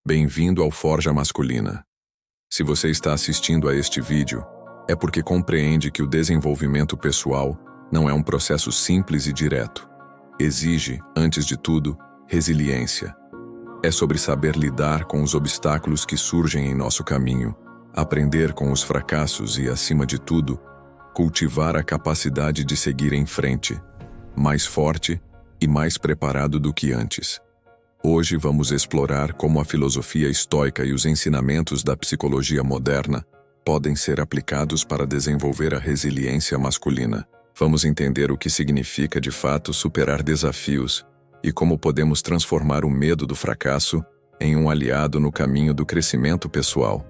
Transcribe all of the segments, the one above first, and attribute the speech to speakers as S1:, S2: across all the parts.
S1: Bem-vindo ao Forja Masculina. Se você está assistindo a este vídeo, é porque compreende que o desenvolvimento pessoal não é um processo simples e direto. Exige, antes de tudo, resiliência. É sobre saber lidar com os obstáculos que surgem em nosso caminho, aprender com os fracassos e, acima de tudo, cultivar a capacidade de seguir em frente, mais forte e mais preparado do que antes. Hoje vamos explorar como a filosofia estoica e os ensinamentos da psicologia moderna podem ser aplicados para desenvolver a resiliência masculina. Vamos entender o que significa de fato superar desafios e como podemos transformar o medo do fracasso em um aliado no caminho do crescimento pessoal.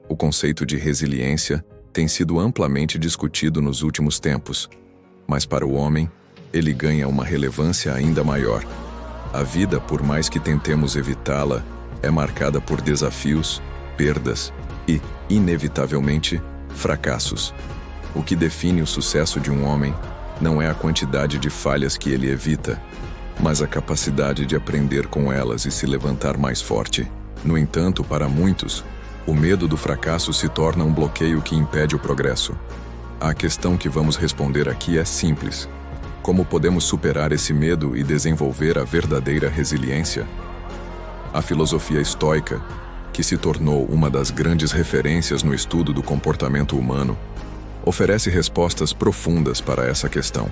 S1: O conceito de resiliência tem sido amplamente discutido nos últimos tempos, mas para o homem, ele ganha uma relevância ainda maior. A vida, por mais que tentemos evitá-la, é marcada por desafios, perdas e, inevitavelmente, fracassos. O que define o sucesso de um homem não é a quantidade de falhas que ele evita, mas a capacidade de aprender com elas e se levantar mais forte. No entanto, para muitos, o medo do fracasso se torna um bloqueio que impede o progresso. A questão que vamos responder aqui é simples. Como podemos superar esse medo e desenvolver a verdadeira resiliência? A filosofia estoica, que se tornou uma das grandes referências no estudo do comportamento humano, oferece respostas profundas para essa questão.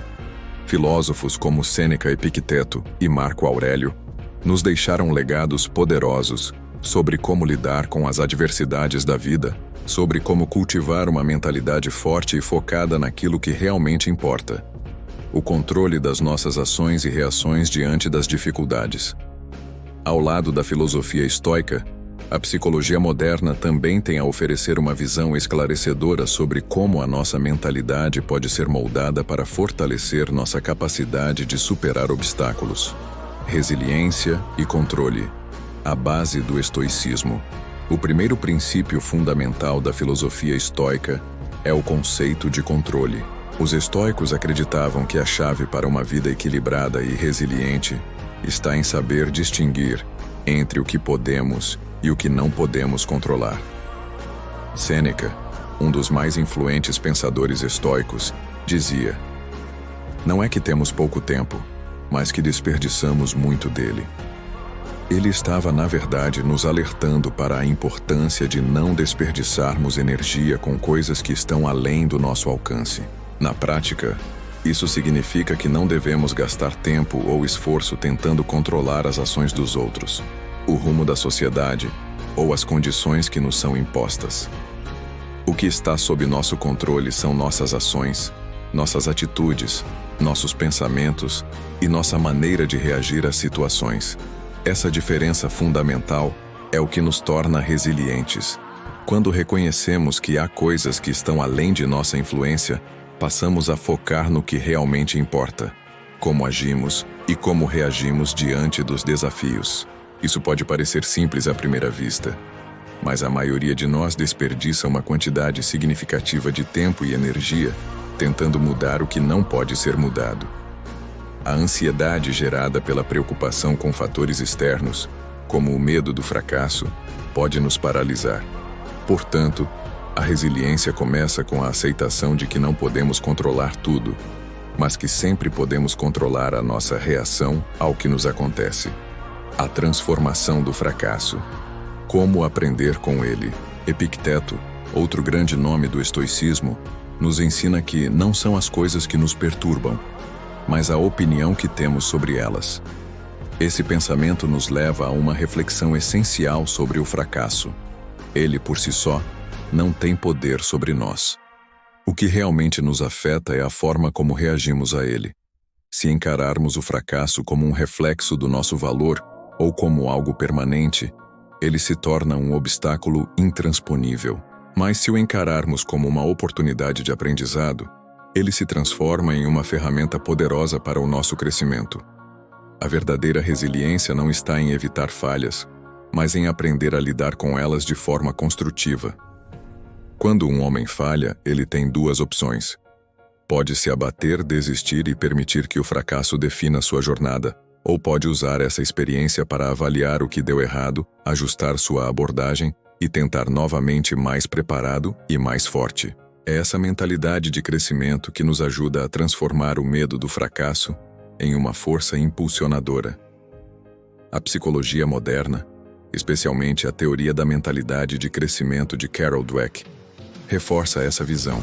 S1: Filósofos como Sêneca, Epicteto e Marco Aurélio nos deixaram legados poderosos sobre como lidar com as adversidades da vida, sobre como cultivar uma mentalidade forte e focada naquilo que realmente importa: o controle das nossas ações e reações diante das dificuldades. Ao lado da filosofia estoica, a psicologia moderna também tem a oferecer uma visão esclarecedora sobre como a nossa mentalidade pode ser moldada para fortalecer nossa capacidade de superar obstáculos. Resiliência e controle, a base do estoicismo. O primeiro princípio fundamental da filosofia estoica é o conceito de controle. Os estoicos acreditavam que a chave para uma vida equilibrada e resiliente está em saber distinguir entre o que podemos e o que não podemos controlar. Sêneca, um dos mais influentes pensadores estoicos, dizia: "Não é que temos pouco tempo, mas que desperdiçamos muito dele." Ele estava, na verdade, nos alertando para a importância de não desperdiçarmos energia com coisas que estão além do nosso alcance. Na prática, isso significa que não devemos gastar tempo ou esforço tentando controlar as ações dos outros, o rumo da sociedade ou as condições que nos são impostas. O que está sob nosso controle são nossas ações, nossas atitudes, nossos pensamentos e nossa maneira de reagir às situações. Essa diferença fundamental é o que nos torna resilientes. Quando reconhecemos que há coisas que estão além de nossa influência, passamos a focar no que realmente importa: como agimos e como reagimos diante dos desafios. Isso pode parecer simples à primeira vista, mas a maioria de nós desperdiça uma quantidade significativa de tempo e energia tentando mudar o que não pode ser mudado. A ansiedade gerada pela preocupação com fatores externos, como o medo do fracasso, pode nos paralisar. Portanto, a resiliência começa com a aceitação de que não podemos controlar tudo, mas que sempre podemos controlar a nossa reação ao que nos acontece. A transformação do fracasso. Como aprender com ele? Epicteto, outro grande nome do estoicismo, nos ensina que não são as coisas que nos perturbam, mas a opinião que temos sobre elas. Esse pensamento nos leva a uma reflexão essencial sobre o fracasso. Ele, por si só, não tem poder sobre nós. O que realmente nos afeta é a forma como reagimos a ele. Se encararmos o fracasso como um reflexo do nosso valor ou como algo permanente, ele se torna um obstáculo intransponível. Mas se o encararmos como uma oportunidade de aprendizado, ele se transforma em uma ferramenta poderosa para o nosso crescimento. A verdadeira resiliência não está em evitar falhas, mas em aprender a lidar com elas de forma construtiva. Quando um homem falha, ele tem duas opções. Pode se abater, desistir e permitir que o fracasso defina sua jornada, Ou pode usar essa experiência para avaliar o que deu errado, ajustar sua abordagem e tentar novamente mais preparado e mais forte. É essa mentalidade de crescimento que nos ajuda a transformar o medo do fracasso em uma força impulsionadora. A psicologia moderna, especialmente a teoria da mentalidade de crescimento de Carol Dweck, reforça essa visão.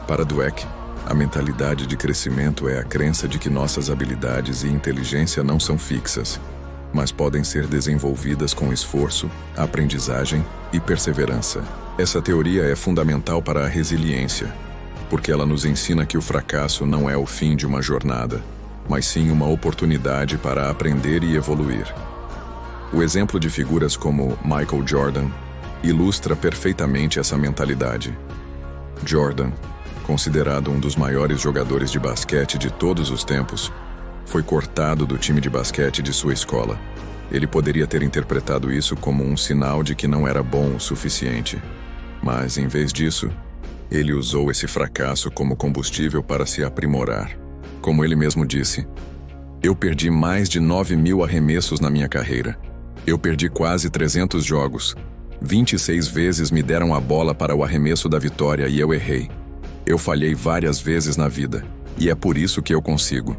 S1: Para Dweck, a mentalidade de crescimento é a crença de que nossas habilidades e inteligência não são fixas, mas podem ser desenvolvidas com esforço, aprendizagem e perseverança. Essa teoria é fundamental para a resiliência, porque ela nos ensina que o fracasso não é o fim de uma jornada, mas sim uma oportunidade para aprender e evoluir. O exemplo de figuras como Michael Jordan ilustra perfeitamente essa mentalidade. Jordan, considerado um dos maiores jogadores de basquete de todos os tempos, foi cortado do time de basquete de sua escola. Ele poderia ter interpretado isso como um sinal de que não era bom o suficiente. Mas, em vez disso, ele usou esse fracasso como combustível para se aprimorar. Como ele mesmo disse, eu perdi mais de 9.000 arremessos na minha carreira. Eu perdi quase 300 jogos. 26 vezes me deram a bola para o arremesso da vitória e eu errei. Eu falhei várias vezes na vida, e é por isso que eu consigo.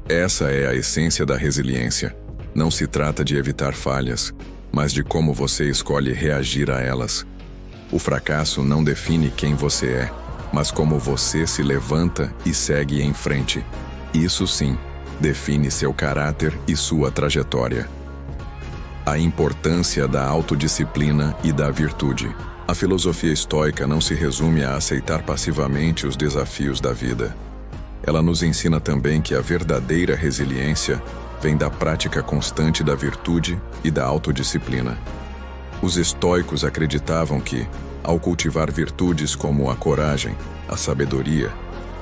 S1: Essa é a essência da resiliência. Não se trata de evitar falhas, mas de como você escolhe reagir a elas. O fracasso não define quem você é, mas como você se levanta e segue em frente. Isso sim, define seu caráter e sua trajetória. A importância da autodisciplina e da virtude. A filosofia estoica não se resume a aceitar passivamente os desafios da vida. Ela nos ensina também que a verdadeira resiliência vem da prática constante da virtude e da autodisciplina. Os estoicos acreditavam que, ao cultivar virtudes como a coragem, a sabedoria,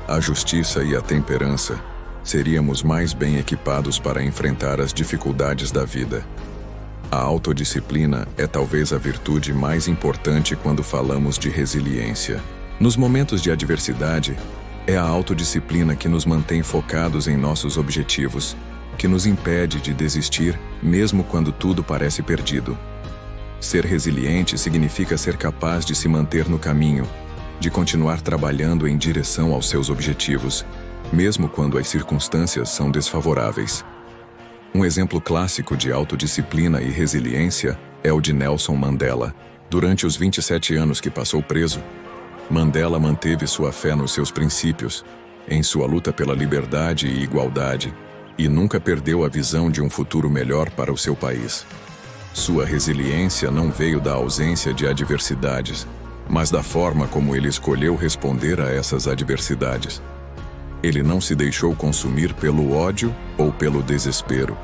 S1: a justiça e a temperança, seríamos mais bem equipados para enfrentar as dificuldades da vida. A autodisciplina é talvez a virtude mais importante quando falamos de resiliência. Nos momentos de adversidade, é a autodisciplina que nos mantém focados em nossos objetivos, que nos impede de desistir mesmo quando tudo parece perdido. Ser resiliente significa ser capaz de se manter no caminho, de continuar trabalhando em direção aos seus objetivos, mesmo quando as circunstâncias são desfavoráveis. Um exemplo clássico de autodisciplina e resiliência é o de Nelson Mandela. Durante os 27 anos que passou preso, Mandela manteve sua fé nos seus princípios, em sua luta pela liberdade e igualdade, e nunca perdeu a visão de um futuro melhor para o seu país. Sua resiliência não veio da ausência de adversidades, mas da forma como ele escolheu responder a essas adversidades. Ele não se deixou consumir pelo ódio ou pelo desespero.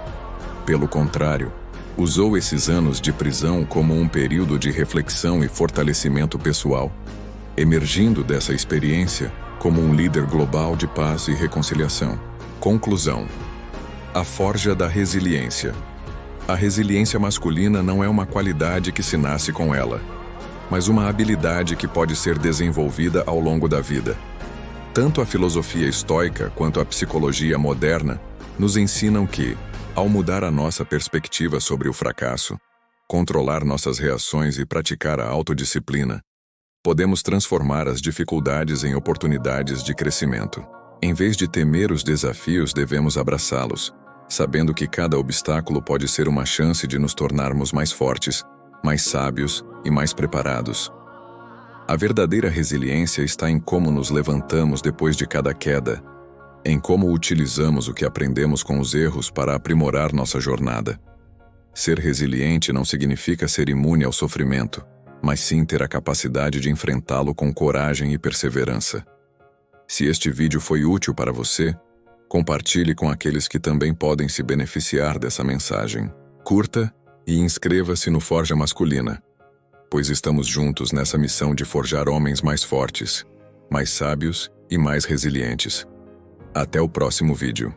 S1: Pelo contrário, usou esses anos de prisão como um período de reflexão e fortalecimento pessoal, emergindo dessa experiência como um líder global de paz e reconciliação. Conclusão: a forja da resiliência. A resiliência masculina não é uma qualidade que se nasce com ela, mas uma habilidade que pode ser desenvolvida ao longo da vida. Tanto a filosofia estoica quanto a psicologia moderna nos ensinam que, ao mudar a nossa perspectiva sobre o fracasso, controlar nossas reações e praticar a autodisciplina, podemos transformar as dificuldades em oportunidades de crescimento. Em vez de temer os desafios, devemos abraçá-los, sabendo que cada obstáculo pode ser uma chance de nos tornarmos mais fortes, mais sábios e mais preparados. A verdadeira resiliência está em como nos levantamos depois de cada queda, em como utilizamos o que aprendemos com os erros para aprimorar nossa jornada. Ser resiliente não significa ser imune ao sofrimento, mas sim ter a capacidade de enfrentá-lo com coragem e perseverança. Se este vídeo foi útil para você, compartilhe com aqueles que também podem se beneficiar dessa mensagem. Curta e inscreva-se no Forja Masculina, pois estamos juntos nessa missão de forjar homens mais fortes, mais sábios e mais resilientes. Até o próximo vídeo.